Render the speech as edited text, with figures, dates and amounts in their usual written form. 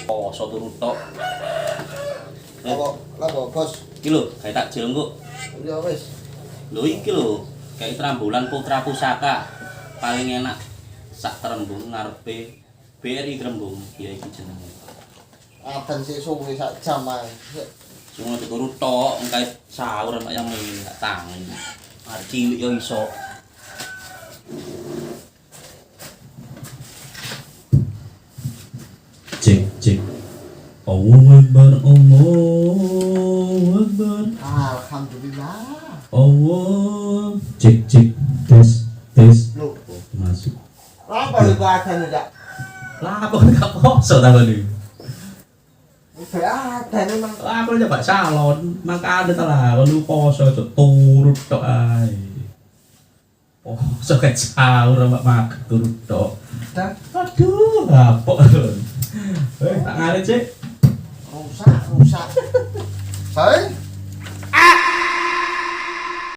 Poso turu tok. Apa bos? Iki lho, gawe takjil engko. Ya wis. Lho iki lho, kayak Trambulan Putra Pusaka. Paling enak sak Trembung ngarepe BRI Trembung. Ya iki jenenge. Adan sik suwe sak jam ae. Cuma turu tok, engkae sahur anak yang gak tangan. Arep cilik yo iso. Cek. Allahu Akbar, Allahu Akbar. Alhamdulillah. Allah. Cek. Tes. Loh, Masuk. apa lu adan ndak? Lah apa gak poso ta ngene? Wis adan emang. Lah aku coba salon, makane ta lah lu poso cok turut tok ae. Poso kayak sahur mak turut tok. Aduh, apa? Tak ngarit sih. Rusak. Saya